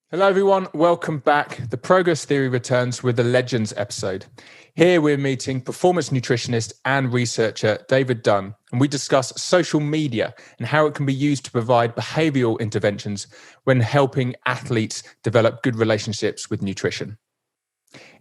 Hello everyone, welcome back. The Progress Theory returns with the Legends episode. Here we're meeting performance nutritionist and researcher David Dunne, and we discuss social media and how it can be used to provide behavioural interventions when helping athletes develop good relationships with nutrition.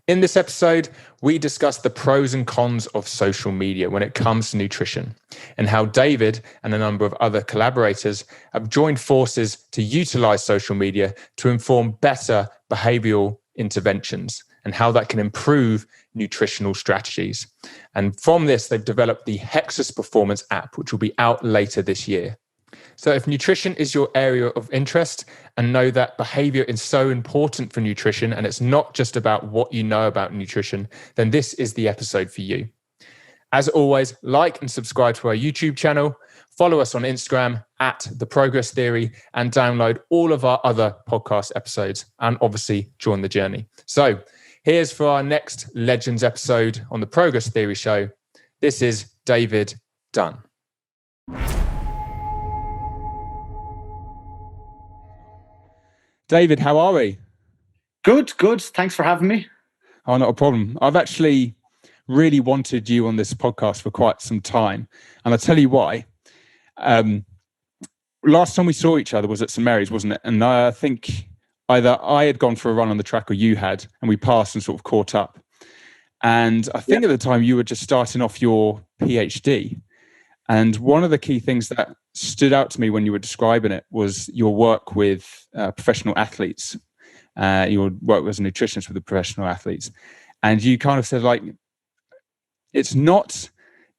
In this episode, we discuss the pros and cons of social media when it comes to nutrition and how David and a number of other collaborators have joined forces to utilize social media to inform better behavioral interventions and how that can improve nutritional strategies. And from this, they've developed the Hexis-performance app, which will be out later this year. So if nutrition is your area of interest and know that behavior is so important for nutrition and it's not just about what you know about nutrition, then this is the episode for you. As always, like and subscribe to our YouTube channel, follow us on Instagram at The Progress Theory, and download all of our other podcast episodes and obviously join the journey. So here's for our next Legends episode on the Progress Theory show. This is David Dunne. David, how are we? Good. Thanks for having me. Oh, not a problem. I've actually really wanted you on this podcast for quite some time. And I'll tell you why. Last time we saw each other was at St Mary's, wasn't it? And I think either I had gone for a run on the track or you had, and we passed and sort of caught up. And I think at the time you were just starting off your PhD. And one of the key things that stood out to me when you were describing it was your work with professional athletes. Your work as a nutritionist with the professional athletes. And you kind of said, like, it's not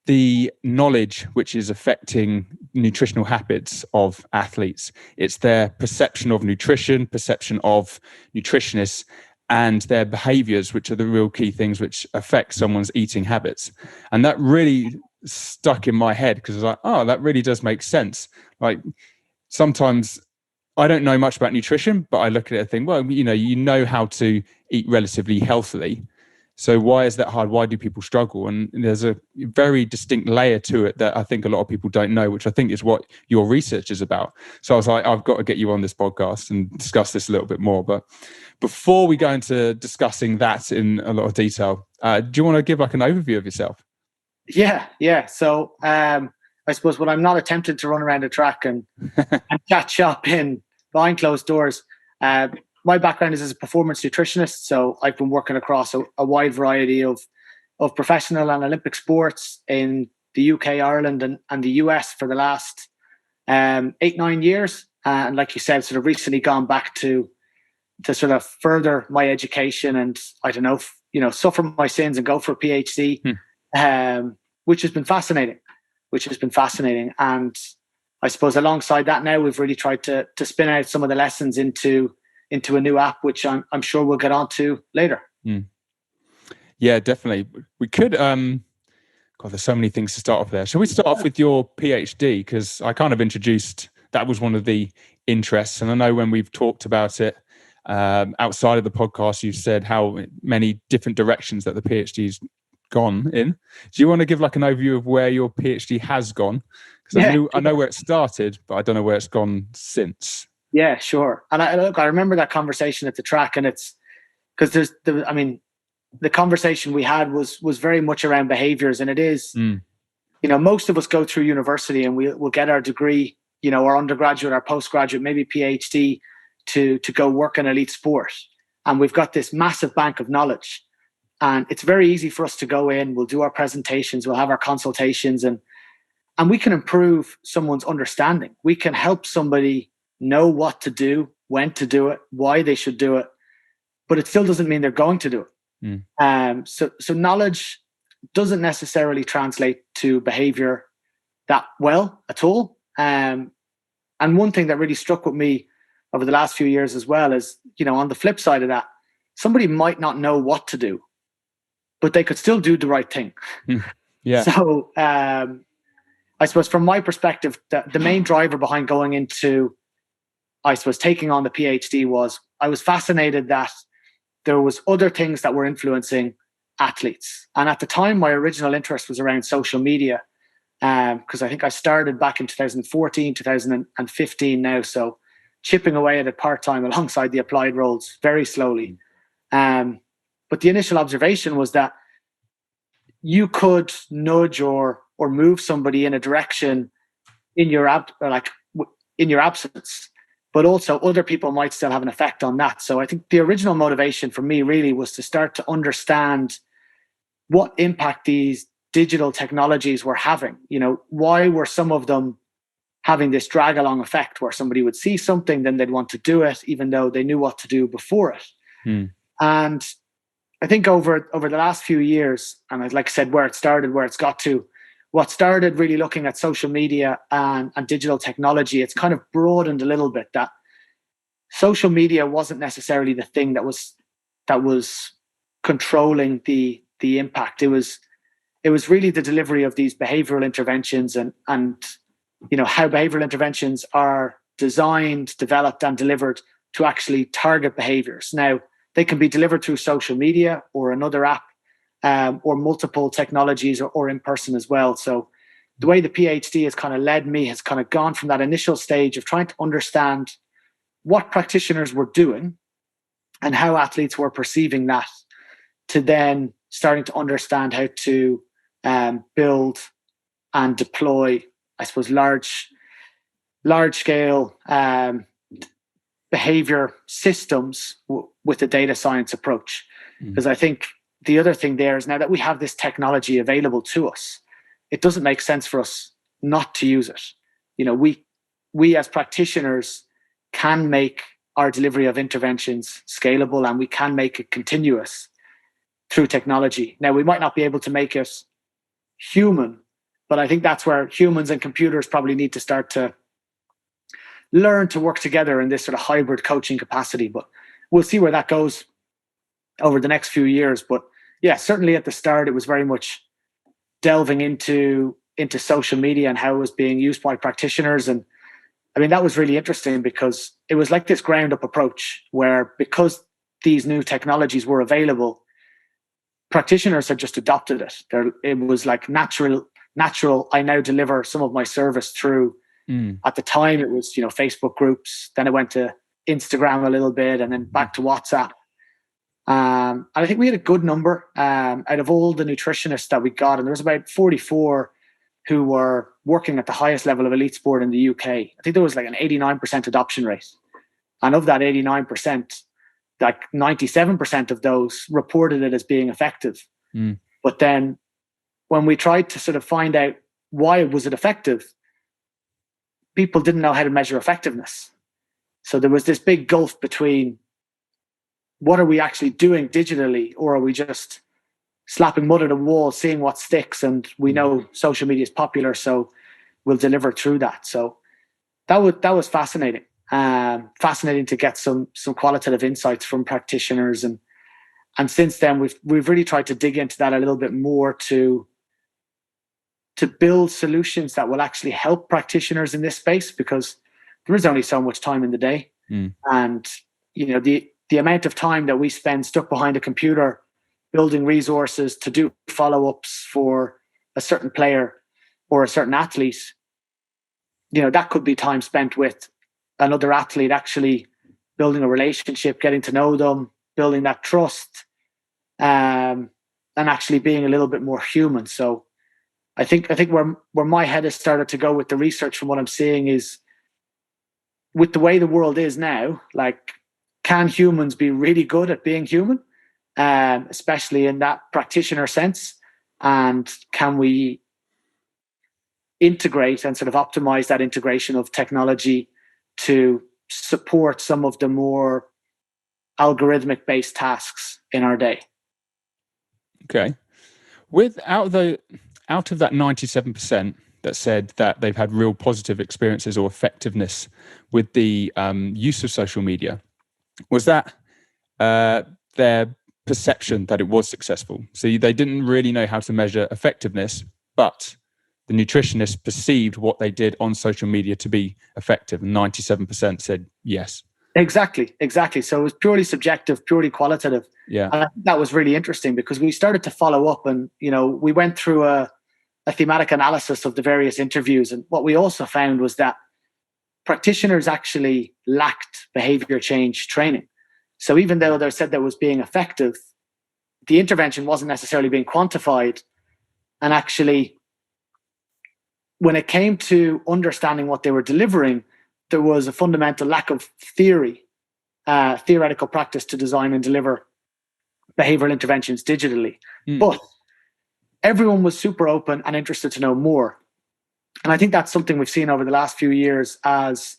the knowledge which is affecting nutritional habits of athletes. It's their perception of nutrition, perception of nutritionists, and their behaviours, which are the real key things which affect someone's eating habits. And that really stuck in my head because I was like, oh, that really does make sense. Like, sometimes I don't know much about nutrition, but I look at it and think, well, you know how to eat relatively healthily. So why is that hard? Why do people struggle? And there's a very distinct layer to it that I think a lot of people don't know, which I think is what your research is about. So I was like, I've got to get you on this podcast and discuss this a little bit more. But before we go into discussing that in a lot of detail, do you want to give like an overview of yourself? Yeah. So I suppose when I'm not attempting to run around a track and chat shop in behind closed doors, my background is as a performance nutritionist. So I've been working across a wide variety of professional and Olympic sports in the UK, Ireland, and the US for the last 8-9 years. And like you said, sort of recently gone back to sort of further my education and, I don't know, suffer my sins and go for a PhD, which has been fascinating. And I suppose alongside that now, we've really tried to spin out some of the lessons into a new app, which I'm sure we'll get on to later. Yeah, definitely. We could, God, there's so many things to start off there. Shall we start off with your PhD? Because I kind of introduced, that was one of the interests. And I know when we've talked about it outside of the podcast, you've said how many different directions that the PhD's gone in. Do you want to give like an overview of where your PhD has gone? Because I know where it started, but I don't know where it's gone since. Yeah, sure. And I remember that conversation at the track, and it's because the conversation we had was very much around behaviors, and it is, most of us go through university and we'll get our degree, our undergraduate, our postgraduate, maybe PhD to go work in elite sport. And we've got this massive bank of knowledge, and it's very easy for us to go in, we'll do our presentations, we'll have our consultations, and we can improve someone's understanding. We can help somebody know what to do, when to do it, why they should do it, but it still doesn't mean they're going to do it. So knowledge doesn't necessarily translate to behavior that well at all. And one thing that really struck with me over the last few years as well is, on the flip side of that, somebody might not know what to do, but they could still do the right thing. Yeah. So I suppose from my perspective, the main driver behind going into, I suppose, taking on the PhD was I was fascinated that there was other things that were influencing athletes. And at the time, my original interest was around social media, because I think I started back in 2014, 2015 now. So chipping away at it part-time alongside the applied roles very slowly. But the initial observation was that you could nudge or move somebody in a direction in your absence, but also other people might still have an effect on that. So I think the original motivation for me really was to start to understand what impact these digital technologies were having. Why were some of them having this drag along effect where somebody would see something, then they'd want to do it, even though they knew what to do before it. And I think over the last few years, and like I said, where it started, where it's got to, what started really looking at social media and digital technology, it's kind of broadened a little bit that social media wasn't necessarily the thing that was controlling the impact. It was really the delivery of these behavioral interventions and how behavioral interventions are designed, developed, and delivered to actually target behaviors. Now, they can be delivered through social media or another app, or multiple technologies or in person as well. So the way the PhD has kind of led me has kind of gone from that initial stage of trying to understand what practitioners were doing and how athletes were perceiving that, to then starting to understand how to build and deploy, I suppose, large scale behavior systems with a data science approach. Because I think the other thing there is, now that we have this technology available to us, it doesn't make sense for us not to use it. We as practitioners can make our delivery of interventions scalable, and we can make it continuous through technology. Now, we might not be able to make it human, but I think that's where humans and computers probably need to start to learn to work together in this sort of hybrid coaching capacity. But we'll see where that goes over the next few years. But yeah, certainly at the start, it was very much delving into social media and how it was being used by practitioners. And I mean, that was really interesting because it was like this ground up approach where, because these new technologies were available, practitioners had just adopted it. It was like natural. I now deliver some of my service through, at the time it was, Facebook groups, then it went to Instagram a little bit, and then back to WhatsApp. And I think we had a good number out of all the nutritionists that we got, and there was about 44 who were working at the highest level of elite sport in the UK. I think there was like an 89% adoption rate. And of that 89%, like 97% of those reported it as being effective. But then when we tried to sort of find out why was it effective, people didn't know how to measure effectiveness. So there was this big gulf between what are we actually doing digitally, or are we just slapping mud at a wall, seeing what sticks, and we know social media is popular, so we'll deliver through that. So that was fascinating. Fascinating to get some qualitative insights from practitioners, and since then we've really tried to dig into that a little bit more to build solutions that will actually help practitioners in this space, because there is only so much time in the day. And the amount of time that we spend stuck behind a computer building resources to do follow-ups for a certain player or a certain athlete, that could be time spent with another athlete, actually building a relationship, getting to know them, building that trust, and actually being a little bit more human. So I think where my head has started to go with the research from what I'm seeing is, with the way the world is now, like, can humans be really good at being human, especially in that practitioner sense? And can we integrate and sort of optimize that integration of technology to support some of the more algorithmic based tasks in our day? Okay. Out of that 97% that said that they've had real positive experiences or effectiveness with the use of social media, was that their perception that it was successful? So they didn't really know how to measure effectiveness, but the nutritionist perceived what they did on social media to be effective, and 97% said yes. Exactly. So it was purely subjective, purely qualitative. Yeah. And I think that was really interesting, because we started to follow up, and we went through a thematic analysis of the various interviews. And what we also found was that practitioners actually lacked behavior change training. So even though they said that was being effective, the intervention wasn't necessarily being quantified. And actually, when it came to understanding what they were delivering, there was a fundamental lack of theoretical practice to design and deliver behavioral interventions digitally. But everyone was super open and interested to know more. And I think that's something we've seen over the last few years as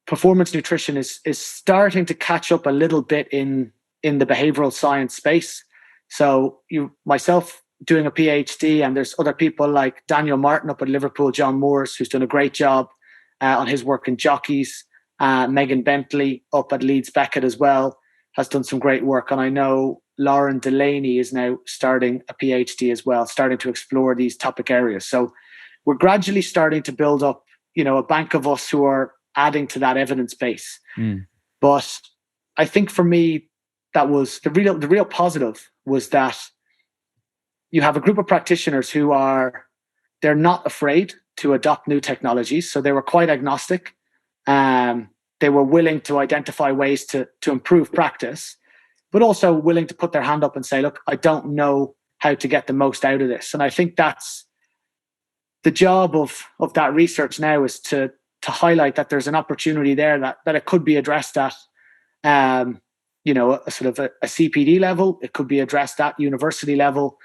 performance nutrition is starting to catch up a little bit in the behavioral science space. So myself doing a PhD, and there's other people like Daniel Martin up at Liverpool, John Moores, who's done a great job on his work in jockeys. Megan Bentley up at Leeds Beckett as well has done some great work. And I know Lauren Delaney is now starting a PhD as well, starting to explore these topic areas. So we're gradually starting to build up, a bank of us who are adding to that evidence base. But I think for me, that was the real positive was that you have a group of practitioners who they're not afraid to adopt new technologies. So they were quite agnostic. They were willing to identify ways to improve practice, but also willing to put their hand up and say, look, I don't know how to get the most out of this. And I think that's the job of that research now, is to highlight that there's an opportunity there that it could be addressed at, a sort of a CPD level. It could be addressed at university level.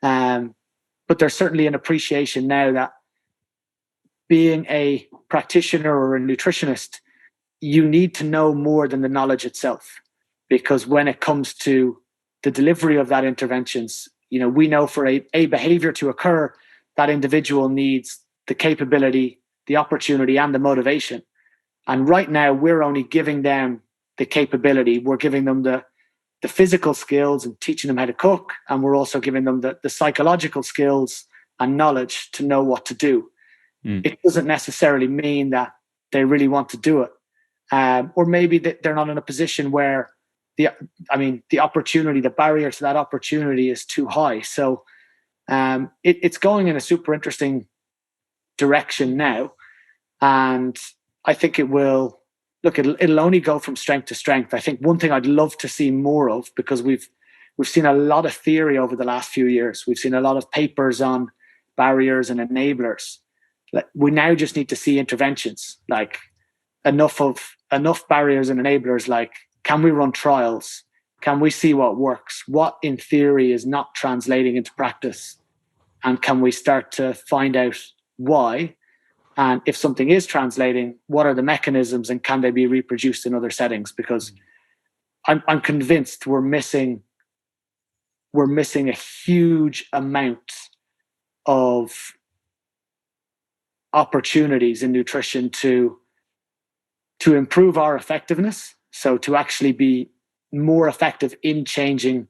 But there's certainly an appreciation now that being a practitioner or a nutritionist, you need to know more than the knowledge itself. Because when it comes to the delivery of that interventions, we know for a behavior to occur, that individual needs the capability, the opportunity, and the motivation. And right now, we're only giving them the capability. We're giving them the physical skills and teaching them how to cook. And we're also giving them the psychological skills and knowledge to know what to do. It doesn't necessarily mean that they really want to do it. Or maybe they're not in a position where the opportunity, the barrier to that opportunity is too high. So it's going in a super interesting direction now. And I think it'll only go from strength to strength. I think one thing I'd love to see more of, because we've seen a lot of theory over the last few years. We've seen a lot of papers on barriers and enablers. We now just need to see interventions, like enough barriers and enablers. Like, can we run trials? Can we see what works? What in theory is not translating into practice? And can we start to find out why? And if something is translating, what are the mechanisms, and can they be reproduced in other settings? Because I'm convinced we're missing a huge amount of opportunities in nutrition to improve our effectiveness. So to actually be more effective in changing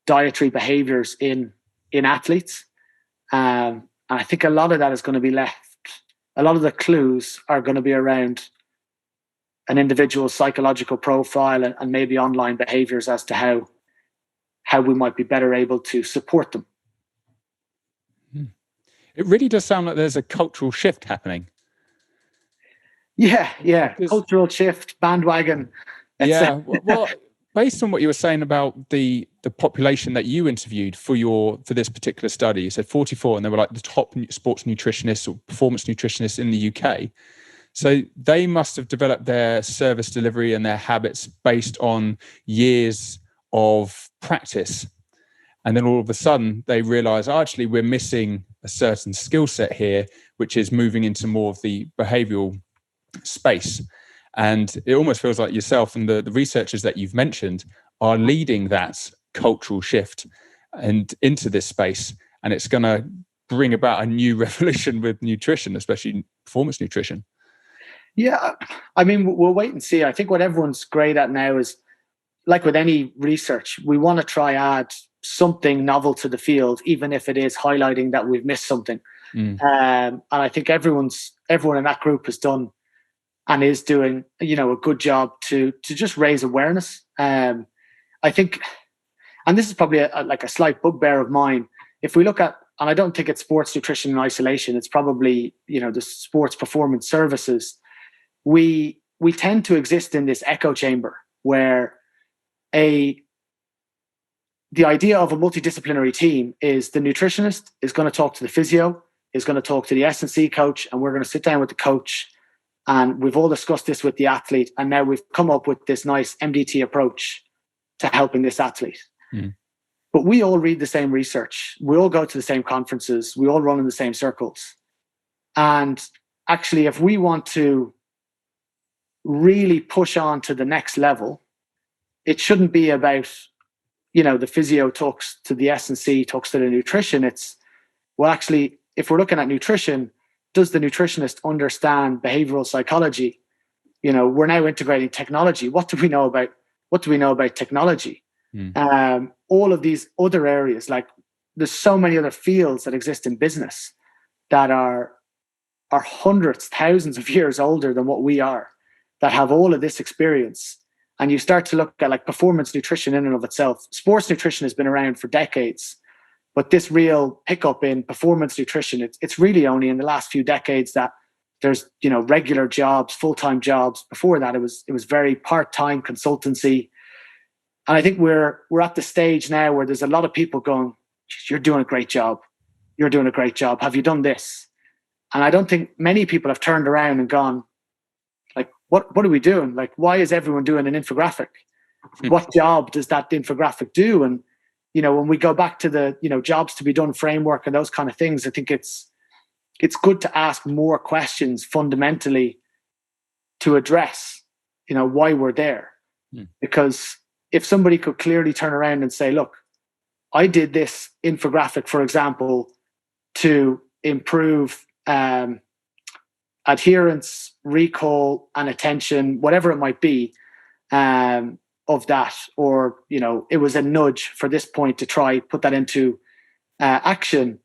dietary behaviors in athletes. And I think a lot of that is going to be left. A lot of the clues are going to be around an individual's psychological profile and maybe online behaviors as to how we might be better able to support them. It really does sound like there's a cultural shift happening. Yeah. Cultural shift, bandwagon. Yeah. Well, based on what you were saying about the population that you interviewed for this particular study, you said 44, and they were like the top sports nutritionists or performance nutritionists in the UK. So they must have developed their service delivery and their habits based on years of practice. And then all of a sudden they realize, actually, we're missing a certain skill set here, which is moving into more of the behavioral space. And it almost feels like yourself and the researchers that you've mentioned are leading that cultural shift and into this space. And it's going to bring about a new revolution with nutrition, especially performance nutrition. Yeah, I mean, we'll wait and see. I think what everyone's great at now is, like with any research, we want to try add something novel to the field, even if it is highlighting that we've missed something. And I think everyone in that group has done and is doing, a good job to just raise awareness. I think, and this is probably a slight bugbear of mine, if we look at, and I don't think it's sports nutrition in isolation, it's probably, the sports performance services. we tend to exist in this echo chamber where the idea of a multidisciplinary team is the nutritionist is going to talk to the physio, is going to talk to the S&C coach, and we're going to sit down with the coach. And we've all discussed this with the athlete. And now we've come up with this nice MDT approach to helping this athlete. Mm. But we all read the same research. We all go to the same conferences. We all run in the same circles. And actually, if we want to really push on to the next level, it shouldn't be about, the physio talks to the S&C, talks to the nutrition. It's, well, actually, if we're looking at nutrition, does the nutritionist understand behavioral psychology? We're now integrating technology. What do we know about technology? All of these other areas, like there's so many other fields that exist in business that are hundreds, thousands of years older than what we are, that have all of this experience. And you start to look at like performance nutrition in and of itself. Sports nutrition has been around for decades, but this real pickup in performance nutrition, it's really only in the last few decades that there's, regular jobs, full-time jobs. Before that, it was very part-time consultancy. And I think we're at the stage now where there's a lot of people going, you're doing a great job. You're doing a great job. Have you done this? And I don't think many people have turned around and gone, like, what are we doing? Like, why is everyone doing an infographic? What job does that infographic do? And, when we go back to the, jobs to be done framework and those kind of things, I think it's good to ask more questions fundamentally to address, why we're there. Because if somebody could clearly turn around and say, look, I did this infographic, for example, to improve adherence, recall, and attention, whatever it might be, of that, or it was a nudge for this point to try put that into action.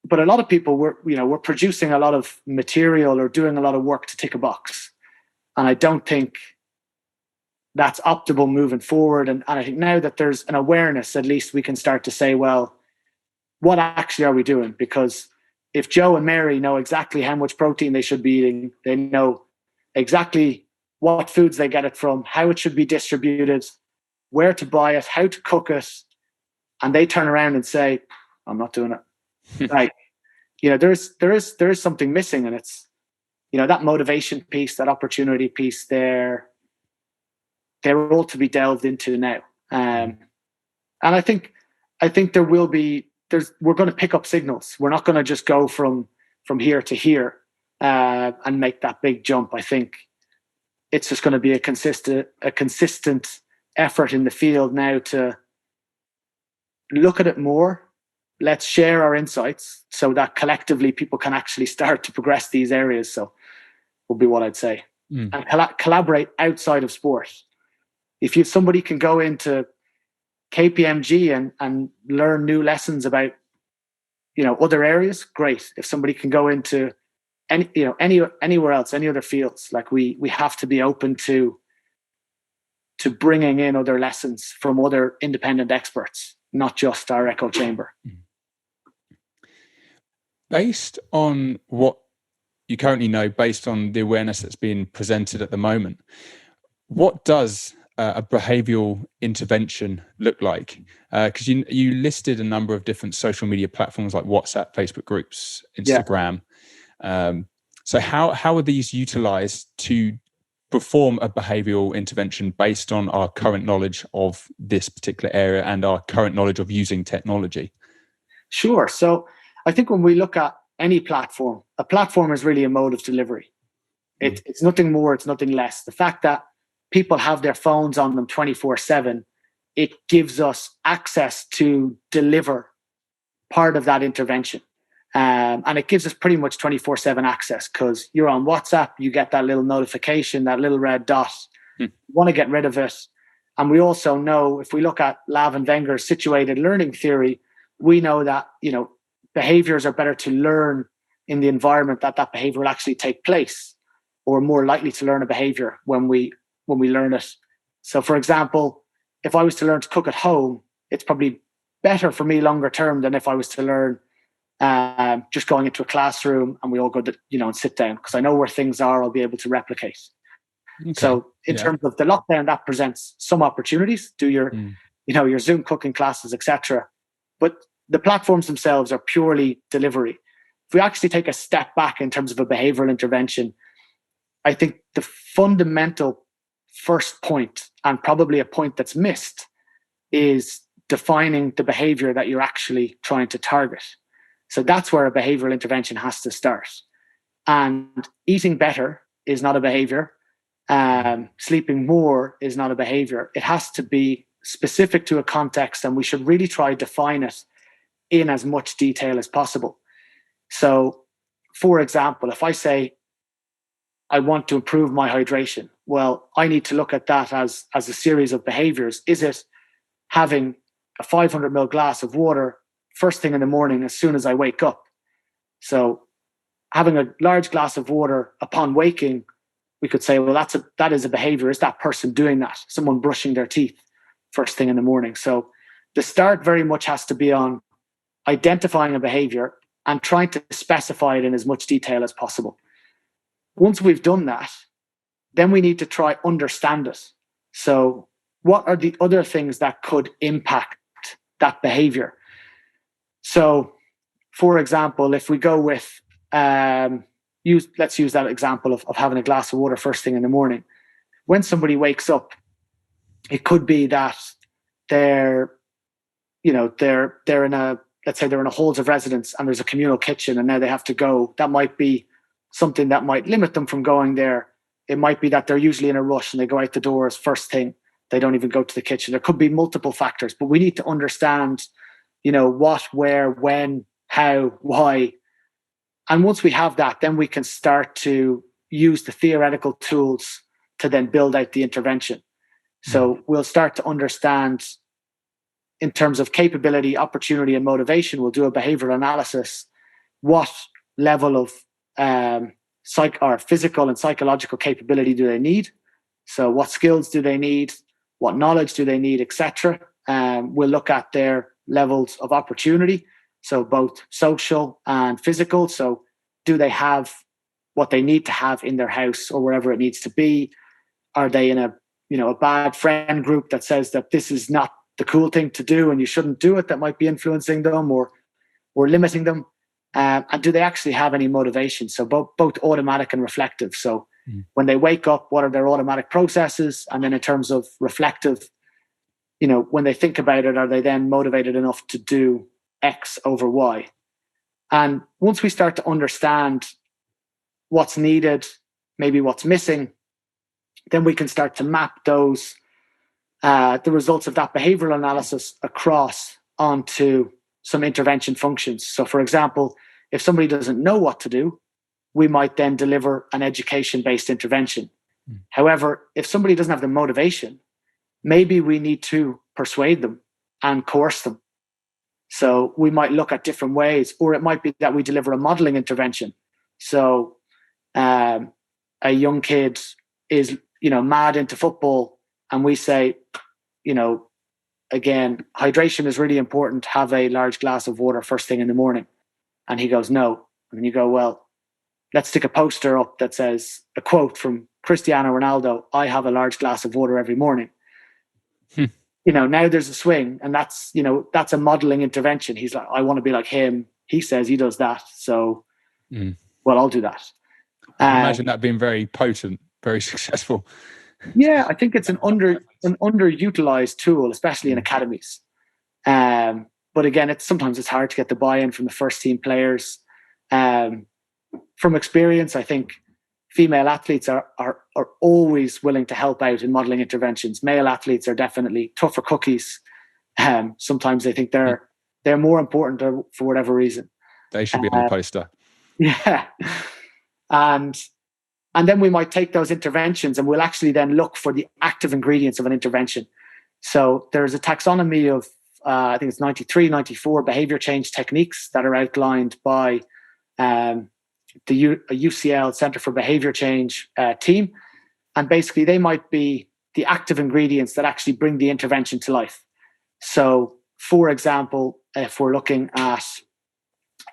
But a lot of people were producing a lot of material or doing a lot of work to tick a box, and I don't think that's optimal moving forward. And I think now that there's an awareness, at least we can start to say, well, what actually are we doing? Because if Joe and Mary know exactly how much protein they should be eating, they know exactly what foods they get it from, how it should be distributed, where to buy it, how to cook it, and they turn around and say, I'm not doing it. Like, there is something missing, and it's, that motivation piece, that opportunity piece, they're all to be delved into now. And I think we're going to pick up signals. We're not going to just go from here to here and make that big jump. I think it's just going to be a consistent effort in the field now to look at it more. Let's share our insights so that collectively people can actually start to progress these areas. So will be what I'd say. And collaborate outside of sport. If somebody can go into KPMG and learn new lessons about, other areas, great. If somebody can go into anywhere else, any other fields, like we have to be open to bringing in other lessons from other independent experts, not just our echo chamber. Based on what you currently know, based on the awareness that's being presented at the moment, what does a behavioural intervention look like? Because you listed a number of different social media platforms like WhatsApp, Facebook groups, Instagram. Yeah. So how are these utilised to perform a behavioural intervention based on our current knowledge of this particular area and our current knowledge of using technology? Sure. So I think when we look at any platform, a platform is really a mode of delivery. It's nothing more, it's nothing less. The fact that people have their phones on them 24/7, it gives us access to deliver part of that intervention. And it gives us pretty much 24/7 access, because you're on WhatsApp, you get that little notification, that little red dot. You want to get rid of it. And we also know, if we look at Lav and Wenger's situated learning theory, we know that, behaviors are better to learn in the environment that behavior will actually take place, or more likely to learn a behavior when we learn it. So, for example, if I was to learn to cook at home, it's probably better for me longer term than if I was to learn just going into a classroom and we all go to, and sit down, because I know where things are, I'll be able to replicate. Okay. So in terms of the lockdown, that presents some opportunities. Do your, your Zoom cooking classes, etc. But the platforms themselves are purely delivery. If we actually take a step back in terms of a behavioral intervention, I think the fundamental first point, and probably a point that's missed, is defining the behavior that you're actually trying to target. So that's where a behavioral intervention has to start. And eating better is not a behavior. Sleeping more is not a behavior. It has to be specific to a context, and we should really try to define it in as much detail as possible. So, for example, if I say I want to improve my hydration, well, I need to look at that as a series of behaviors. Is it having a 500 ml glass of water first thing in the morning as soon as I wake up? So having a large glass of water upon waking, we could say, well, that is a behavior. Is that person doing that? Someone brushing their teeth first thing in the morning. So the start very much has to be on identifying a behavior and trying to specify it in as much detail as possible. Once we've done that, then we need to try understand it. So what are the other things that could impact that behavior? So, for example, if we go with, let's use that example of having a glass of water first thing in the morning. When somebody wakes up, it could be that they're in a, let's say they're in a halls of residence and there's a communal kitchen and now they have to go. That might be something that might limit them from going there. It might be that they're usually in a rush and they go out the doors first thing. They don't even go to the kitchen. There could be multiple factors, but we need to understand, what, where, when, how, why. And once we have that, then we can start to use the theoretical tools to then build out the intervention. So we'll start to understand, in terms of capability, opportunity, and motivation, we'll do a behavioral analysis. What level of physical and psychological capability do they need? So what skills do they need? What knowledge do they need, etc. We'll look at their levels of opportunity, so both social and physical. So do they have what they need to have in their house or wherever it needs to be? Are they in a bad friend group that says that this is not the cool thing to do and you shouldn't do it, that might be influencing them or limiting them? And do they actually have any motivation? So both automatic and reflective. So when they wake up, what are their automatic processes? And then in terms of reflective, when they think about it, are they then motivated enough to do X over Y? And once we start to understand what's needed, maybe what's missing, then we can start to map those, the results of that behavioral analysis across onto some intervention functions. So for example, if somebody doesn't know what to do, we might then deliver an education-based intervention. However, if somebody doesn't have the motivation, maybe we need to persuade them and coerce them. So we might look at different ways, or it might be that we deliver a modeling intervention. So a young kid is, mad into football, and we say, again, hydration is really important. Have a large glass of water first thing in the morning. And he goes, no. And you go, well, let's stick a poster up that says a quote from Cristiano Ronaldo: I have a large glass of water every morning. Now there's a swing, and that's a modeling intervention. He's like, I want to be like him. He says he does that. So, well, I'll do that. I imagine that being very potent, very successful. Yeah, I think it's an underutilized tool, especially in academies. But again, sometimes it's hard to get the buy-in from the first team players. From experience, I think female athletes are always willing to help out in modeling interventions. Male athletes are definitely tougher cookies. Sometimes they think they're more important for whatever reason. They should be on the poster. Yeah. And then we might take those interventions and we'll actually then look for the active ingredients of an intervention. So there's a taxonomy of, I think it's 93, 94 behavior change techniques that are outlined by the UCL Center for Behavior Change team. And basically they might be the active ingredients that actually bring the intervention to life. So for example, if we're looking at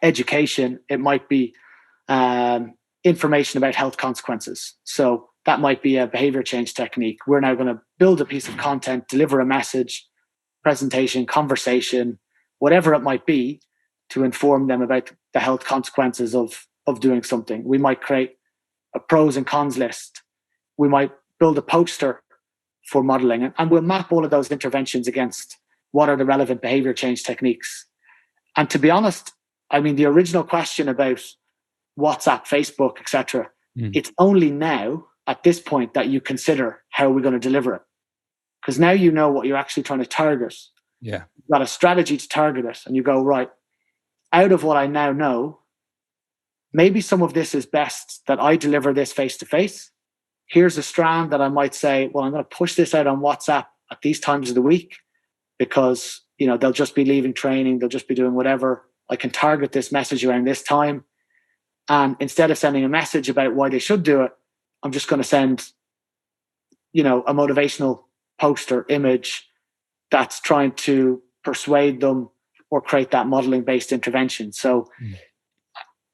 education, it might be information about health consequences. So that might be a behavior change technique. We're now going to build a piece of content, deliver a message, presentation, conversation, whatever it might be, to inform them about the health consequences of doing something. We might create a pros and cons list. We might build a poster for modeling, and we'll map all of those interventions against what are the relevant behavior change techniques. And to be honest, I mean, the original question about WhatsApp, Facebook, etc., it's only now at this point that you consider how we're going to deliver it. Because now you know what you're actually trying to target. Yeah. You've got a strategy to target it, and you go, right, out of what I now know, maybe some of this is best that I deliver this face-to-face. Here's a strand that I might say, well, I'm going to push this out on WhatsApp at these times of the week because, you know, they'll just be leaving training. They'll just be doing whatever. I can target this message around this time. And instead of sending a message about why they should do it, I'm just going to send, you know, a motivational poster image that's trying to persuade them or create that modeling-based intervention. So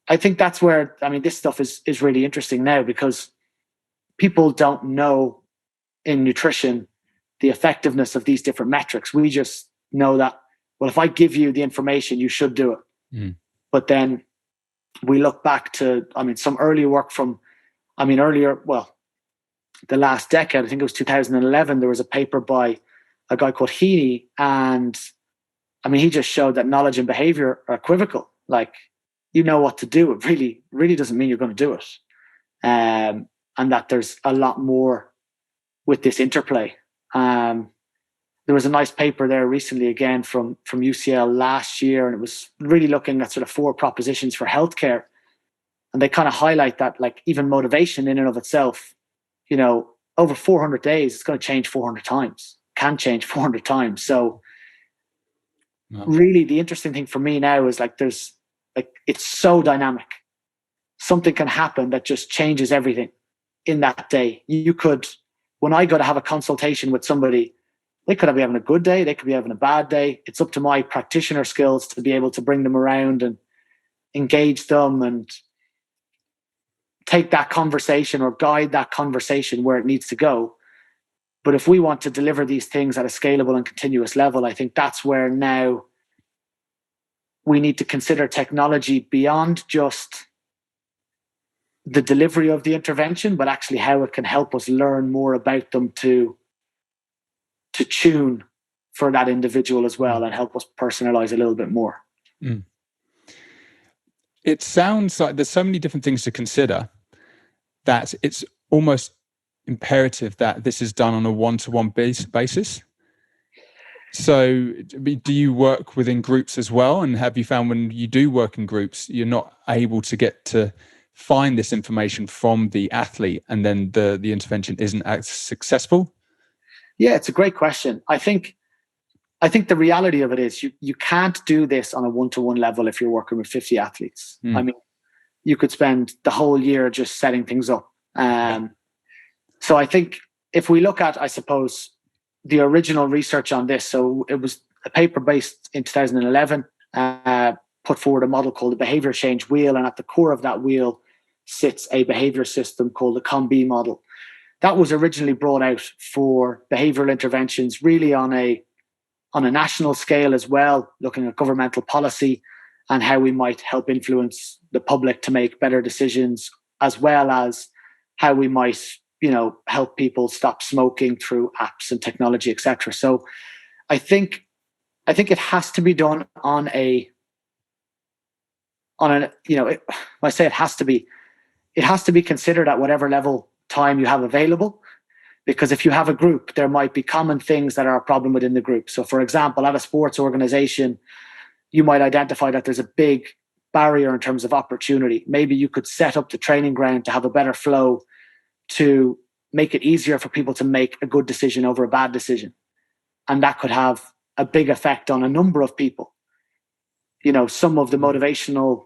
I think that's where, I mean, this stuff is really interesting now because people don't know in nutrition the effectiveness of these different metrics. We just know that, well, if I give you the information, you should do it. But then we look back to, I mean, some early work from, I mean, earlier, well, the last decade, I think it was 2011, there was a paper by a guy called Heaney, and I mean, he just showed that knowledge and behavior are equivocal. Like, you know what to do. It really doesn't mean you're going to do it. And that there's a lot more with this interplay. There was a nice paper there recently, again, from UCL last year, and it was really looking at sort of 4 propositions for healthcare. And they kind of highlight that, like, even motivation in and of itself, you know, over 400 days, it's going to change 400 times, can change 400 times. So really the interesting thing for me now is like, there's like, it's so dynamic. Something can happen that just changes everything in that day. You could, when I go to have a consultation with somebody, they could be having a good day, they could be having a bad day. It's up to my practitioner skills to be able to bring them around and engage them and take that conversation or guide that conversation where it needs to go. But if we want to deliver these things at a scalable and continuous level, I think that's where now we need to consider technology beyond just the delivery of the intervention, but actually how it can help us learn more about them to tune for that individual as well and help us personalize a little bit more. It sounds like there's so many different things to consider that it's almost imperative that this is done on a one-to-one basis. So do you work within groups as well? And have you found when you do work in groups, you're not able to get to find this information from the athlete and then the intervention isn't as successful? Yeah, it's a great question. I think the reality of it is you can't do this on a one-to-one level if you're working with 50 athletes. I mean, you could spend the whole year just setting things up. So I think if we look at, I suppose, the original research on this, so it was a paper based in 2011, put forward a model called the behavior change wheel, and at the core of that wheel sits a behavior system called the COM-B model. That was originally brought out for behavioral interventions, really on a national scale as well, looking at governmental policy and how we might help influence the public to make better decisions, as well as how we might, you know, help people stop smoking through apps and technology, etc. So I think it has to be done on a, you know, when I say it has to be considered at whatever level time you have available. Because if you have a group, there might be common things that are a problem within the group. So for example, at a sports organization, you might identify that there's a big barrier in terms of opportunity. Maybe you could set up the training ground to have a better flow, to make it easier for people to make a good decision over a bad decision. And that could have a big effect on a number of people. You know, some of the motivational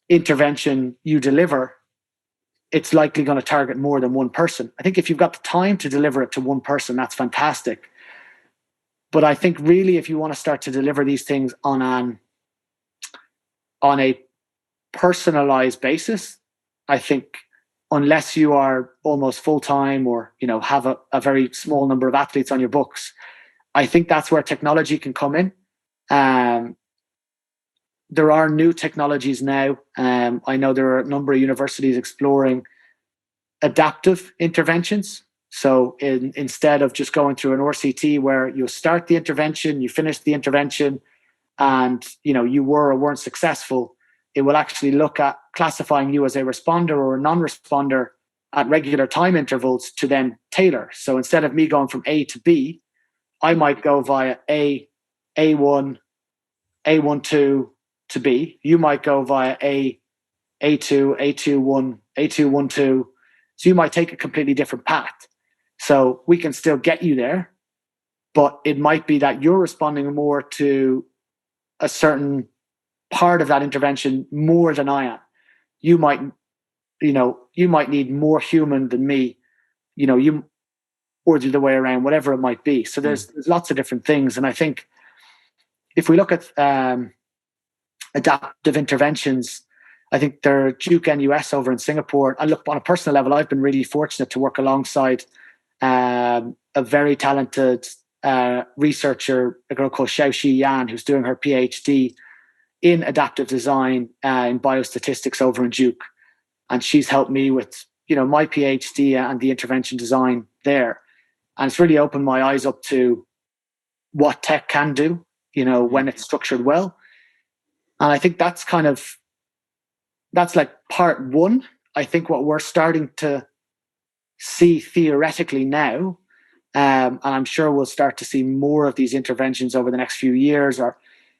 intervention you deliver, it's likely going to target more than one person. I think if you've got the time to deliver it to one person, that's fantastic. But I think really, if you want to start to deliver these things on a personalized basis, I think unless you are almost full-time or, have a very small number of athletes on your books, I think that's where technology can come in. There are new technologies now. I know there are a number of universities exploring adaptive interventions. So instead of just going through an RCT where you start the intervention, you finish the intervention, and you were or weren't successful, it will actually look at classifying you as a responder or a non-responder at regular time intervals to then tailor. So instead of me going from A to B, I might go via A1, A12 to B. You might go via A2, A21, A212. So you might take a completely different path. So we can still get you there, but it might be that you're responding more to a certain part of that intervention more than I am. You might need more human than me, or the other way around, whatever it might be. So there's lots of different things. And I think if we look at adaptive interventions, I think there are Duke NUS over in Singapore. And look, on a personal level, I've been really fortunate to work alongside a very talented researcher, a girl called Xiaoxi Yan, who's doing her PhD in adaptive design in biostatistics over in Duke. And she's helped me with, my PhD and the intervention design there. And it's really opened my eyes up to what tech can do, when it's structured well. And I think that's like part one. I think what we're starting to see theoretically now, and I'm sure we'll start to see more of these interventions over the next few years, are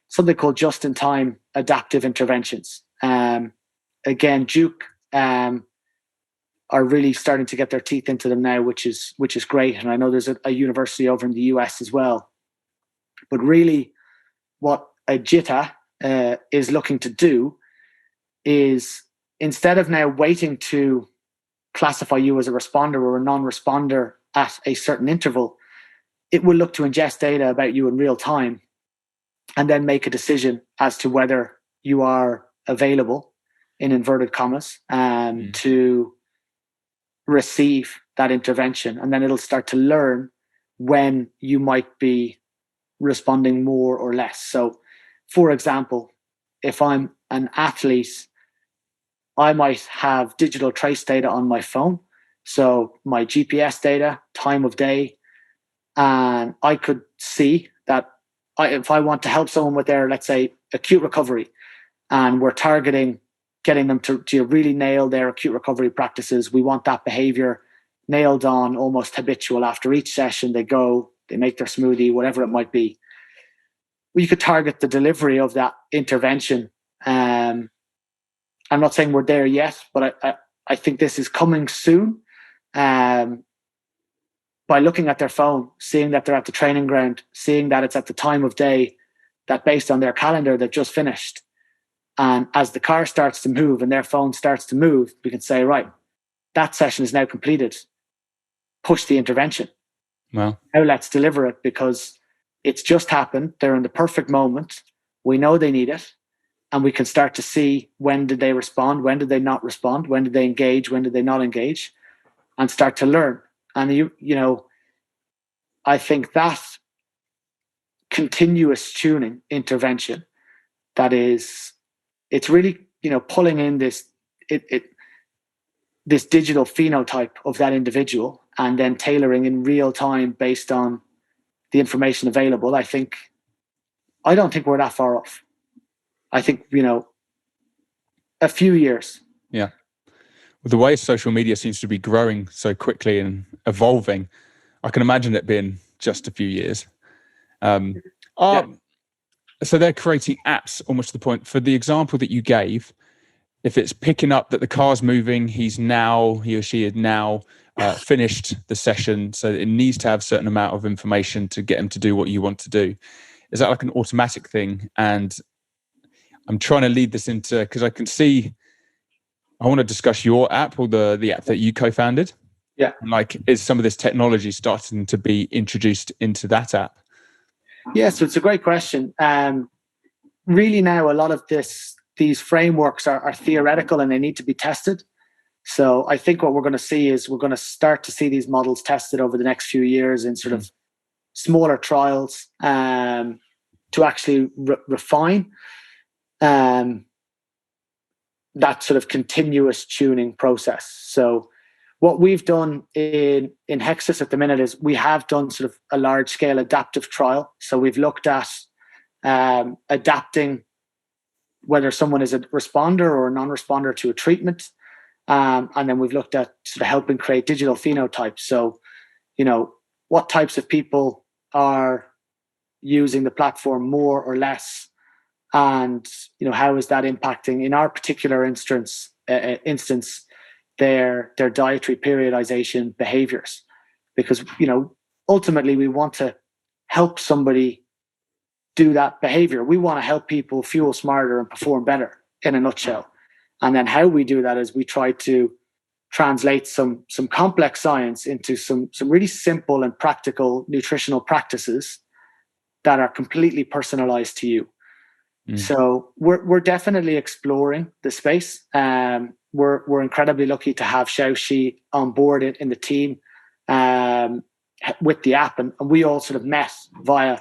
something called just-in-time adaptive interventions. Again, Duke are really starting to get their teeth into them now, which is great. And I know there's a university over in the US as well. But really, what a JITA is looking to do is, instead of now waiting to classify you as a responder or a non-responder at a certain interval, it will look to ingest data about you in real time and then make a decision as to whether you are available, in inverted commas, to receive that intervention. And then it'll start to learn when you might be responding more or less. So, for example, if I'm an athlete, I might have digital trace data on my phone. So my GPS data, time of day, and I could see that if I want to help someone with their, let's say, acute recovery, and we're targeting getting them to really nail their acute recovery practices, we want that behavior nailed on, almost habitual. After each session, they make their smoothie, whatever it might be. You could target the delivery of that intervention. I'm not saying we're there yet, but I think this is coming soon. By looking at their phone, seeing that they're at the training ground, seeing that it's at the time of day that, based on their calendar, they've just finished. And as the car starts to move and their phone starts to move, we can say, right, that session is now completed. Push the intervention. Wow. Now let's deliver it, because it's just happened. They're in the perfect moment. We know they need it. And we can start to see, when did they respond? When did they not respond? When did they engage? When did they not engage? And start to learn. And I think that continuous tuning intervention, it's really, pulling in this digital phenotype of that individual and then tailoring in real time based on the information available. I don't think we're that far off. I think, a few years. Yeah. Well, the way social media seems to be growing so quickly and evolving, I can imagine it being just a few years. So they're creating apps almost to the point, for the example that you gave, if it's picking up that the car's moving, he or she had now finished the session, so it needs to have a certain amount of information to get him to do what you want to do. Is that like an automatic thing? And I'm trying to lead this into, because I can see, I want to discuss your app, or the app that you co-founded. Yeah. Like, is some of this technology starting to be introduced into that app? Yeah, so it's a great question. Really now, a lot of these frameworks are theoretical and they need to be tested. So I think what we're going to see is we're going to start to see these models tested over the next few years in sort of smaller trials to actually refine that sort of continuous tuning process. So what we've done in Hexis at the minute is we have done sort of a large scale adaptive trial. So we've looked at adapting whether someone is a responder or a non-responder to a treatment. And then we've looked at sort of helping create digital phenotypes. So, what types of people are using the platform more or less, and how is that impacting in our particular instance their dietary periodization behaviors, because ultimately we want to help somebody do that behavior. We want to help people fuel smarter and perform better, in a nutshell. And then how we do that is we try to translate some complex science into some really simple and practical nutritional practices that are completely personalized to you. So we're definitely exploring the space. We're incredibly lucky to have Xiaoxi on board in the team with the app, and we all sort of met via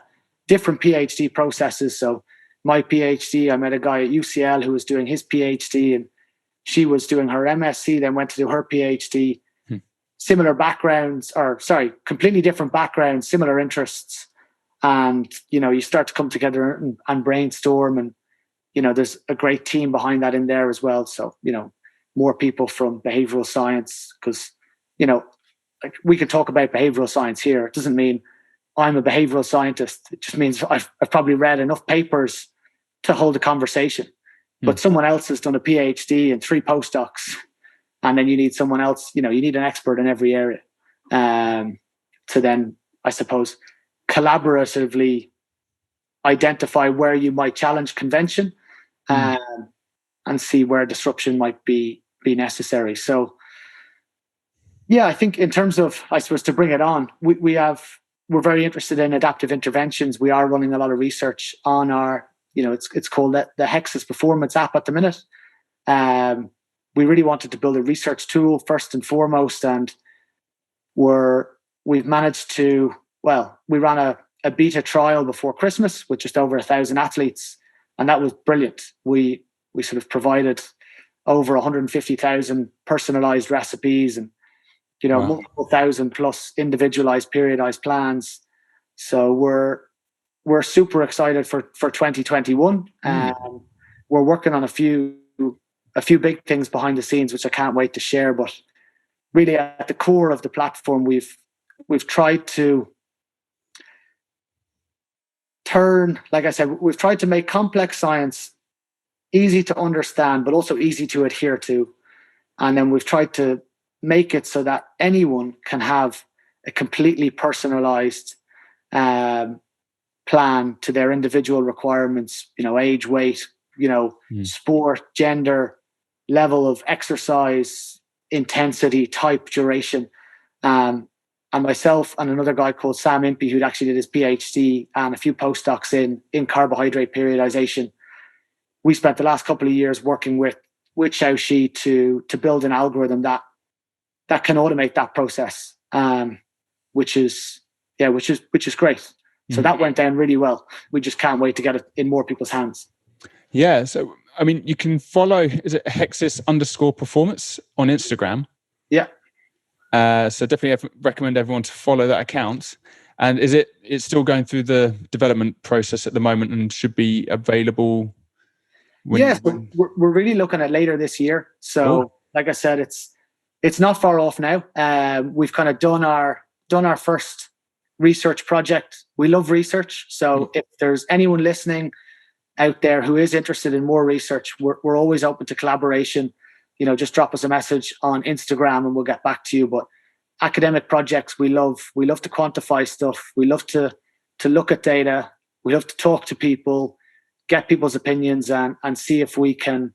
different PhD processes. So my PhD, I met a guy at UCL who was doing his PhD, and she was doing her MSc, then went to do her PhD. Similar backgrounds, completely different backgrounds, similar interests. And, you start to come together and brainstorm, and, there's a great team behind that in there as well. So, more people from behavioral science, because, we can talk about behavioral science here. It doesn't mean I'm a behavioral scientist. It just means I've probably read enough papers to hold a conversation. But someone else has done a PhD and 3 postdocs, and then you need someone else, you need an expert in every area to then, I suppose, collaboratively identify where you might challenge convention and see where disruption might be necessary. So, yeah, I think in terms of, I suppose, to bring it on, we're very interested in adaptive interventions. We are running a lot of research on our, it's called the Hexis-performance app at the minute. We really wanted to build a research tool first and foremost, and we've managed to, we ran a beta trial before Christmas with just over 1,000 athletes, and that was brilliant. We sort of provided over 150,000 personalized recipes and multiple thousand plus individualized periodized plans. So we're super excited for 2021. We're working on a few big things behind the scenes, which I can't wait to share. But really, at the core of the platform, we've tried to we've tried to make complex science easy to understand, but also easy to adhere to. And then we've tried to make it so that anyone can have a completely personalized plan to their individual requirements, age, weight, sport, gender, level of exercise, intensity, type, duration. And myself and another guy called Sam Impey, who'd actually did his PhD and a few postdocs in carbohydrate periodization. We spent the last couple of years working with Xiaoxi to build an algorithm that can automate that process, which is great. So that went down really well. We just can't wait to get it in more people's hands. Yeah. So, I mean, you can follow, is it Hexis_performance on Instagram? Yeah. So definitely recommend everyone to follow that account. And it's still going through the development process at the moment and should be available? We're really looking at later this year. So like I said, it's not far off now. We've kind of done our first research project. We love research. So if there's anyone listening out there who is interested in more research, we're always open to collaboration. Just drop us a message on Instagram and we'll get back to you. But academic projects, we love to quantify stuff. We love to look at data. We love to talk to people, get people's opinions, and see if we can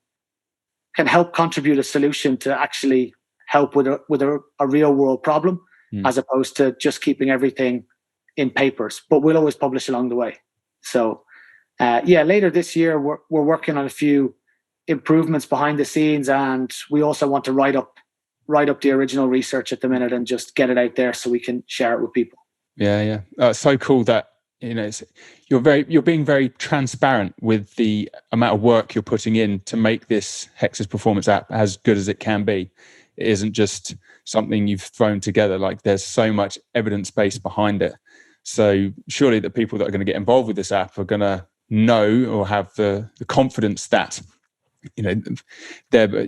help contribute a solution to actually help with a real world problem, as opposed to just keeping everything in papers, but we'll always publish along the way. So later this year, we're working on a few improvements behind the scenes, and we also want to write up the original research at the minute and just get it out there so we can share it with people. Yeah. It's so cool that, you're being very transparent with the amount of work you're putting in to make this Hexis-performance app as good as it can be. It isn't just something you've thrown together. Like, there's so much evidence base behind it. So surely the people that are going to get involved with this app are going to know or have the confidence that, their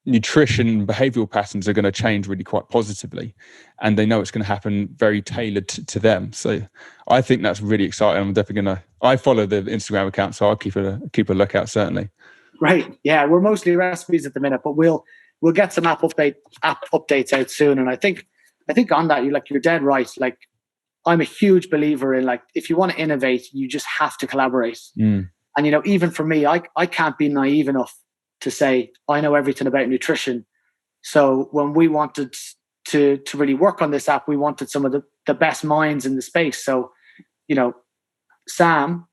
nutrition and behavioural patterns are going to change really quite positively, and they know it's going to happen very tailored to them. So I think that's really exciting. I'm definitely I follow the Instagram account, so I'll keep a lookout, certainly. Right. Yeah, we're mostly recipes at the minute, but we'll get some app updates out soon. And I think on that, you're dead right. Like, I'm a huge believer in, like, if you want to innovate, you just have to collaborate. And even for me, I can't be naive enough to say I know everything about nutrition. So when we wanted to really work on this app, we wanted some of the best minds in the space. So, Sam,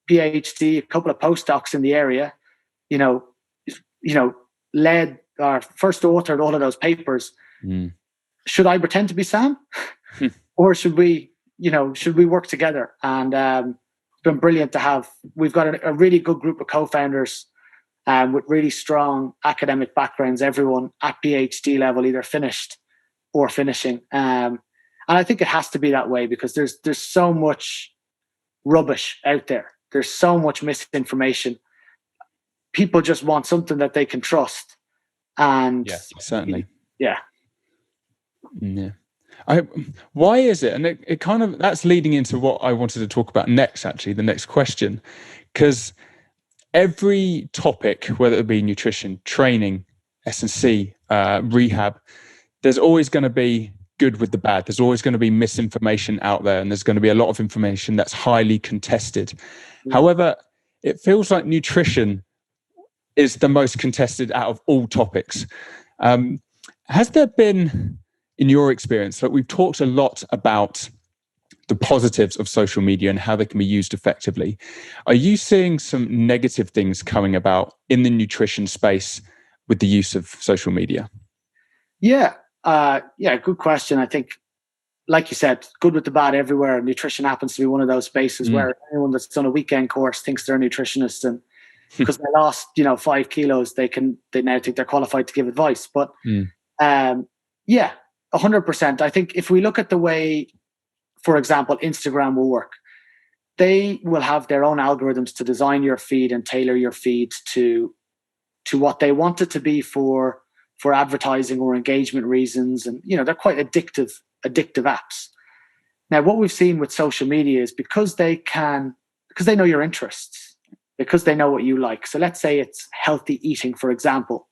PhD, a couple of postdocs in the area, led or first authored all of those papers. Should I pretend to be Sam? Or should we work together? And it's been brilliant to have. We've got a really good group of co-founders with really strong academic backgrounds, everyone at PhD level, either finished or finishing. And I think it has to be that way because there's so much rubbish out there. There's so much misinformation. People just want something that they can trust. And yeah, certainly. Yeah. Why is it? And it kind of, that's leading into what I wanted to talk about next, actually, the next question. Because every topic, whether it be nutrition, training, S&C, rehab, there's always going to be good with the bad. There's always going to be misinformation out there, and there's going to be a lot of information that's highly contested. However, it feels like nutrition is the most contested out of all topics. Has there been, in your experience, like, we've talked a lot about the positives of social media and how they can be used effectively. Are you seeing some negative things coming about in the nutrition space with the use of social media? Yeah, good question. I think, like you said, good with the bad everywhere. Nutrition happens to be one of those spaces where anyone that's done a weekend course thinks they're a nutritionist, and because they lost, 5 kilos, they now think they're qualified to give advice. But 100%. I think if we look at the way, for example, Instagram will work, they will have their own algorithms to design your feed and tailor your feed to what they want it to be for advertising or engagement reasons. And, they're quite addictive apps. Now, what we've seen with social media is because they know your interests, because they know what you like. So let's say it's healthy eating, for example.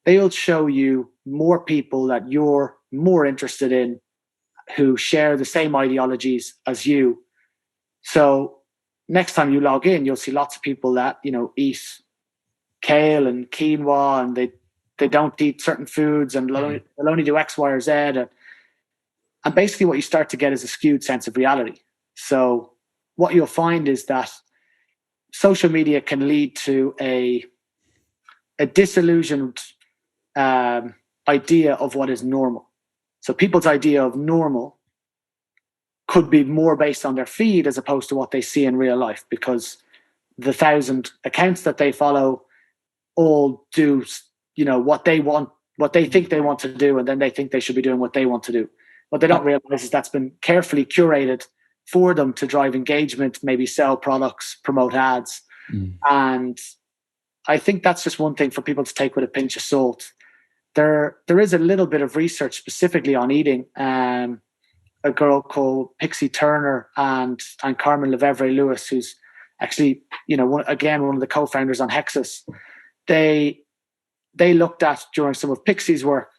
They'll show you more people that you're more interested in who share the same ideologies as you. So next time you log in, you'll see lots of people that, eat kale and quinoa, and they don't eat certain foods, and they'll only do X, Y, or Z. And basically what you start to get is a skewed sense of reality. So what you'll find is that social media can lead to a disillusioned idea of what is normal. So people's idea of normal could be more based on their feed as opposed to what they see in real life, because the 1,000 accounts that they follow all do, what they want, what they think they want to do, and then they think they should be doing what they want to do. What they don't realize is that's been carefully curated for them to drive engagement, maybe sell products, promote ads. And I think that's just one thing for people to take with a pinch of salt. There is a little bit of research specifically on eating. A girl called Pixie Turner and Carmen Lefevre-Lewis, who's actually, one of the co-founders on Hexis. They looked at, during some of Pixie's work,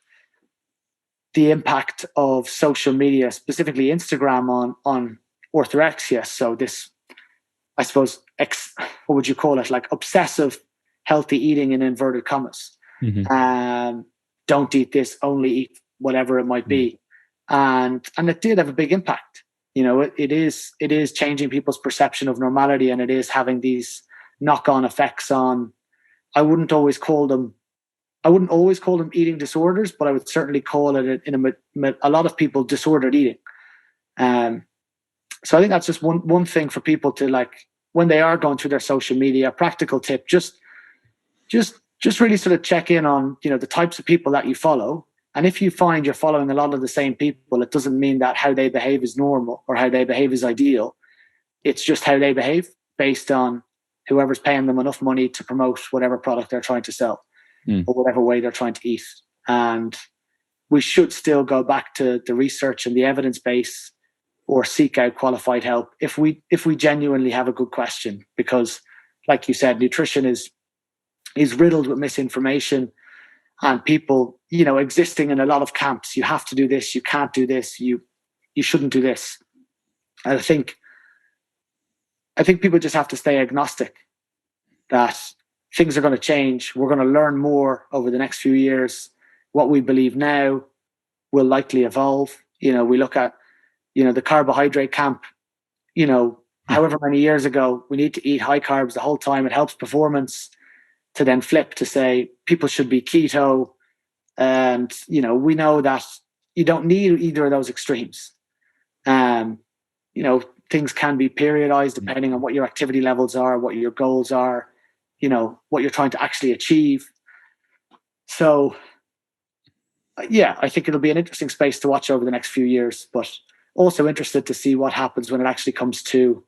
the impact of social media, specifically Instagram, on orthorexia. So this, I suppose, what would you call it? Like obsessive healthy eating in inverted commas. Don't eat this, only eat whatever it might be. And it did have a big impact. it is changing people's perception of normality, and it is having these knock-on effects on. I wouldn't always call them eating disorders, but I would certainly call it a lot of people disordered eating. So I think that's just one thing for people to, like, when they are going through their social media, a practical tip, just really sort of check in on, the types of people that you follow. And if you find you're following a lot of the same people, it doesn't mean that how they behave is normal or how they behave is ideal. It's just how they behave based on whoever's paying them enough money to promote whatever product they're trying to sell or whatever way they're trying to eat. And we should still go back to the research and the evidence base, or seek out qualified help if we genuinely have a good question. Because, like you said, nutrition is riddled with misinformation, and people, existing in a lot of camps. You have to do this. You can't do this. You shouldn't do this. And I think people just have to stay agnostic, that things are going to change. We're going to learn more over the next few years. What we believe now will likely evolve. We look at, the carbohydrate camp, however many years ago, we need to eat high carbs the whole time. It helps performance, to then flip to say people should be keto. And, we know that you don't need either of those extremes. Things can be periodized depending on what your activity levels are, what your goals are, what you're trying to actually achieve. So, I think it'll be an interesting space to watch over the next few years, but also interested to see what happens when it actually comes to,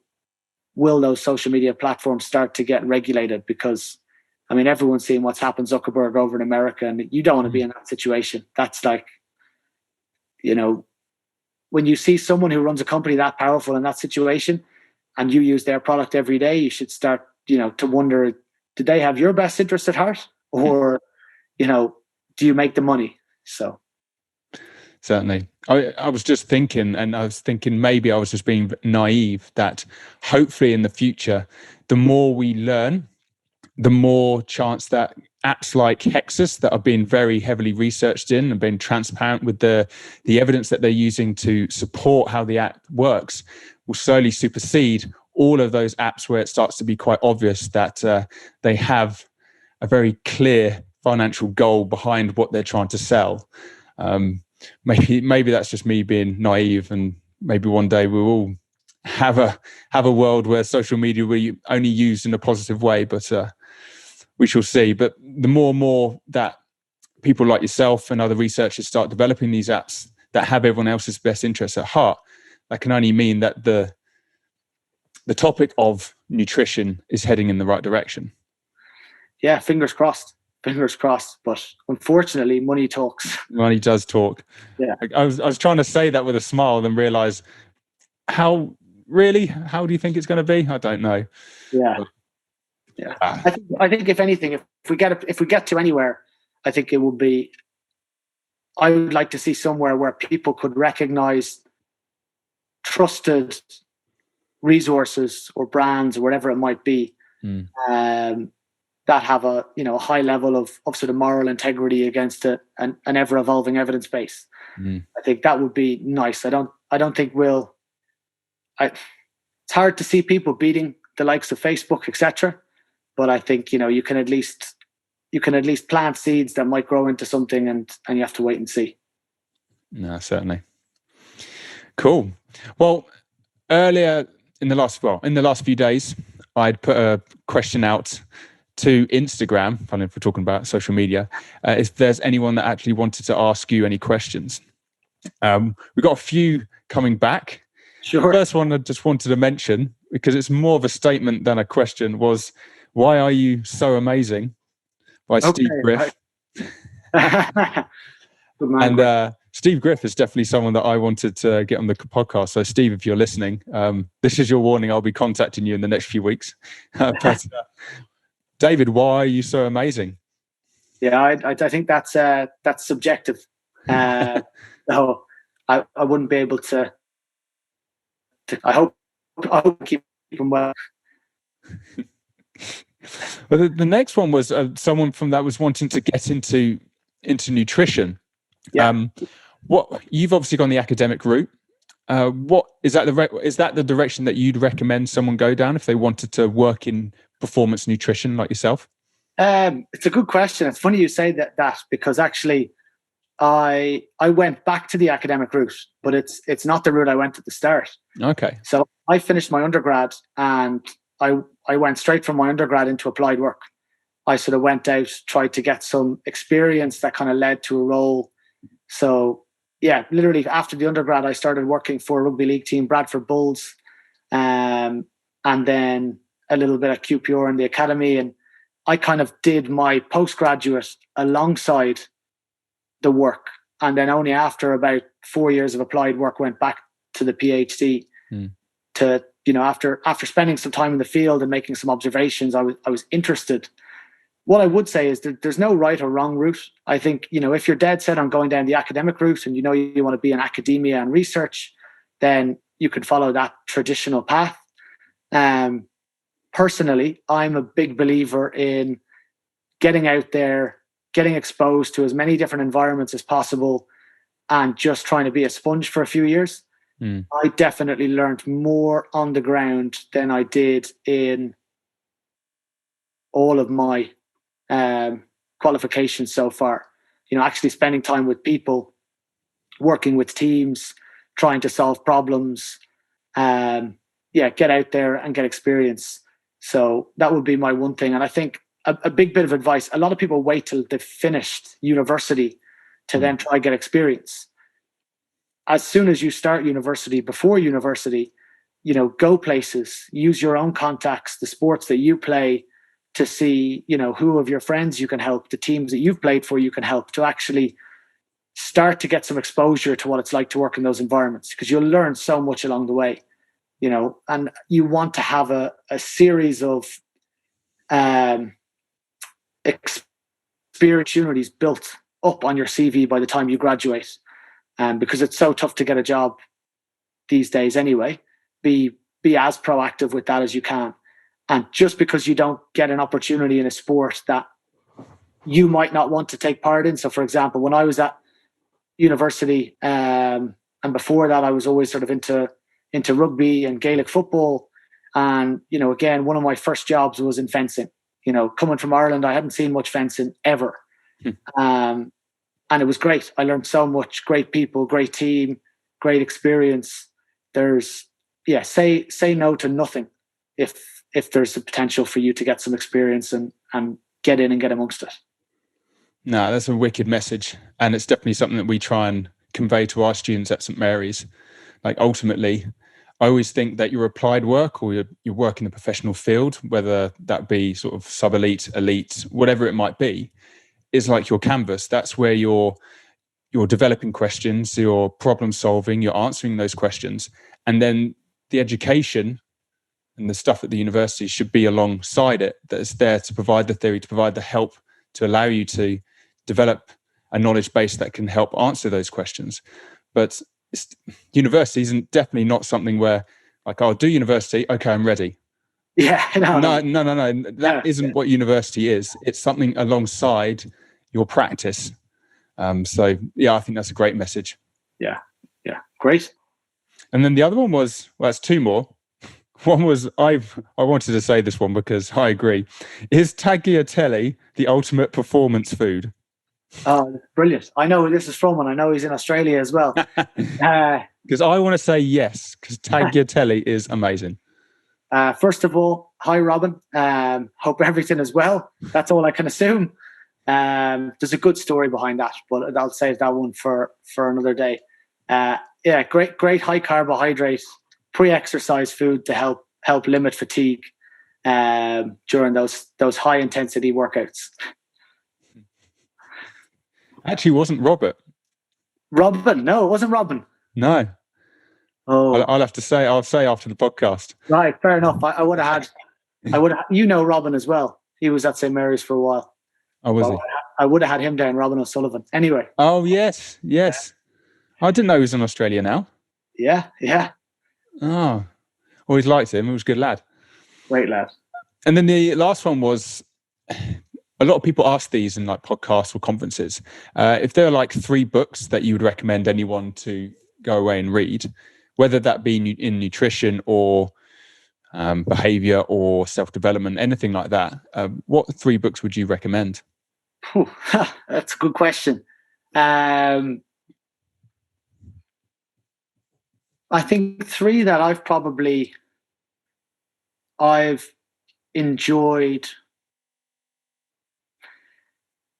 will those social media platforms start to get regulated? Because, everyone's seeing what's happened Zuckerberg over in America, and you don't want to be in that situation. That's like, when you see someone who runs a company that powerful in that situation and you use their product every day, you should start, to wonder, did they have your best interest at heart, or, do you make the money? So. Certainly. I was just thinking, and I was thinking maybe I was just being naive, that hopefully in the future, the more we learn, the more chance that apps like Hexis, that are being very heavily researched in and being transparent with the evidence that they're using to support how the app works, will slowly supersede all of those apps where it starts to be quite obvious that they have a very clear financial goal behind what they're trying to sell. Maybe that's just me being naive, and maybe one day we'll all have a world where social media will be only used in a positive way, but we shall see. But the more and more that people like yourself and other researchers start developing these apps that have everyone else's best interests at heart, that can only mean that the topic of nutrition is heading in the right direction. Yeah, fingers crossed. But unfortunately, money talks. Money does talk. Yeah. I was trying to say that with a smile, then realize how do you think it's going to be? I don't know. Yeah. Yeah. I think if anything, if we get to anywhere, I think it would be, I would like to see somewhere where people could recognize trusted resources or brands or whatever it might be, that have a high level of sort of moral integrity against an ever evolving evidence base. I think that would be nice. I don't think it's hard to see people beating the likes of Facebook, etc. But I think you can at least plant seeds that might grow into something, and you have to wait and see. No, certainly. Cool. Well, earlier in the last few days, I'd put a question out to Instagram, if we're talking about social media, if there's anyone that actually wanted to ask you any questions. We've got a few coming back. Sure. The first one I just wanted to mention, because it's more of a statement than a question, was, "Why are you so amazing?" by Steve Griff. And Steve Griff is definitely someone that I wanted to get on the podcast. So Steve, if you're listening, this is your warning. I'll be contacting you in the next few weeks. But David, why are you so amazing? Yeah, I think that's subjective. So I wouldn't be able to. I hope keep them well. Well, the next one was someone from that was wanting to get into nutrition. Yeah. What you've obviously gone the academic route. What is that? Is that the direction that you'd recommend someone go down if they wanted to work in performance nutrition like yourself? It's a good question. It's funny you say that because actually I went back to the academic route, but it's not the route I went at the start. Okay. So I finished my undergrad and I went straight from my undergrad into applied work. I sort of went out, tried to get some experience that kind of led to a role. So yeah, literally after the undergrad, I started working for a rugby league team, Bradford Bulls, and then a little bit at QPR in the academy. And I kind of did my postgraduate alongside the work. And then only after about 4 years of applied work, went back to the PhD to, after spending some time in the field and making some observations, I was interested. What I would say is that there's no right or wrong route. I think, if you're dead set on going down the academic route and you want to be in academia and research, then you can follow that traditional path. Personally, I'm a big believer in getting out there, getting exposed to as many different environments as possible, and just trying to be a sponge for a few years. I definitely learned more on the ground than I did in all of my qualifications so far. Actually spending time with people, working with teams, trying to solve problems, get out there and get experience. So that would be my one thing. And I think a big bit of advice, a lot of people wait till they've finished university to then try get experience. As soon as you start university, before university, go places, use your own contacts, the sports that you play, to see, who of your friends you can help, the teams that you've played for you can help, to actually start to get some exposure to what it's like to work in those environments, because you'll learn so much along the way, and you want to have a series of opportunities built up on your CV by the time you graduate. Because it's so tough to get a job these days anyway, be as proactive with that as you can. And just because you don't get an opportunity in a sport that you might not want to take part in. So for example, when I was at university, and before that, I was always sort of into rugby and Gaelic football. And, again, one of my first jobs was in fencing. Coming from Ireland, I hadn't seen much fencing ever. And it was great. I learned so much. Great people, great team, great experience. Say no to nothing if there's the potential for you to get some experience and get in and get amongst it. No, that's a wicked message. And it's definitely something that we try and convey to our students at St. Mary's. Like, ultimately, I always think that your applied work or your work in the professional field, whether that be sort of sub-elite, elite, whatever it might be, is like your canvas. That's where you're developing questions, you're problem solving, you're answering those questions. And then the education and the stuff at the university should be alongside it, that's there to provide the theory, to provide the help, to allow you to develop a knowledge base that can help answer those questions. But university isn't definitely not something where, like, I'll do university, okay, I'm ready. Yeah, no. That isn't what university is. It's something alongside your practice. So yeah, I think that's a great message. Yeah, great. And then the other one was, well, that's two more. One was, I wanted to say this one because I agree. Is tagliatelle the ultimate performance food? Oh, brilliant. I know who this is from, and I know he's in Australia as well. Because I want to say yes, because tagliatelle is amazing. First of all, hi, Robin. Hope everything is well. That's all I can assume. There's a good story behind that, but I'll save that one for another day. Great high carbohydrate pre-exercise food to help limit fatigue during those high intensity workouts. Actually, wasn't Robert. Robin? No, it wasn't Robin. No. Oh, I'll have to say. I'll say after the podcast. Right, fair enough. I would have had. Robin as well. He was at St. Mary's for a while. Oh, was he? I would have had him down, Robin O'Sullivan. Anyway. Oh yes. I didn't know he was in Australia now. Yeah. Oh, always liked him. He was a good lad. Great lad. And then the last one was, a lot of people ask these in like podcasts or conferences, if there are like 3 books that you would recommend anyone to go away and read, whether that be in nutrition or behavior or self-development, anything like that. What 3 books would you recommend? That's a good question. I think 3 that I've enjoyed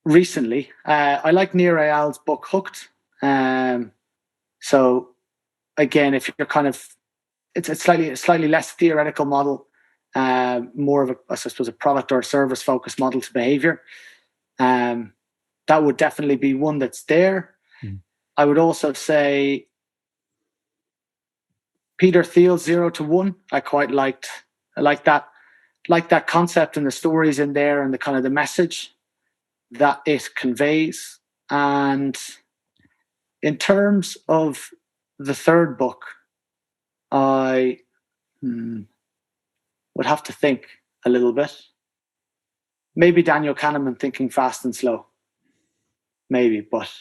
recently. I like Nir Eyal's book Hooked. So again, if you're it's a slightly less theoretical model, more of I suppose a product or a service focused model to behavior. That would definitely be one that's there. I would also say Peter Thiel's 0 to 1. I like that concept and the stories in there and the kind of the message that it conveys. And in terms of the 3rd book, I would have to think a little bit. Maybe Daniel Kahneman, Thinking Fast and Slow. Maybe, but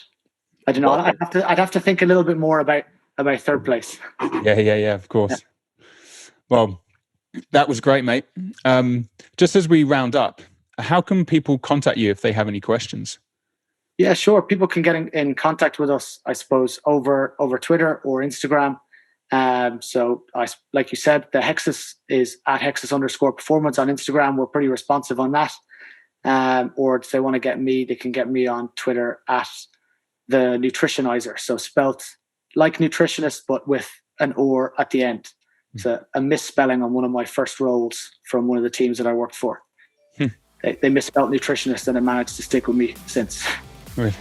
I don't know. I'd have to think a little bit more about 3rd place. Yeah, of course. Yeah. Well, that was great, mate. Just as we round up, how can people contact you if they have any questions? Yeah, sure. People can get in contact with us, I suppose, over Twitter or Instagram. So like you said, the Hexis is at Hexis_performance on Instagram. We're pretty responsive on that. Or if they want to get me, they can get me on Twitter at the Nutritionizer. So spelt like nutritionist, but with an or at the end. It's a misspelling on one of my first roles from one of the teams that I worked for. They misspelled nutritionist and it managed to stick with me since. I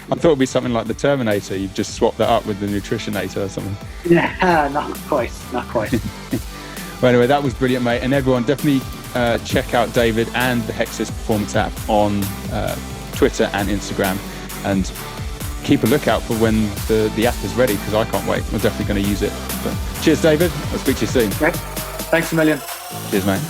thought it'd be something like the Terminator. You've just swapped that up with the Nutritionator or something. Yeah, not quite. Well, anyway, that was brilliant, mate. And everyone, definitely check out David and the Hexis-performance app on Twitter and Instagram, and keep a lookout for when the app is ready, because I can't wait. We're definitely going to use it. But cheers, David. I'll speak to you soon. Great. Thanks a million. Cheers, mate.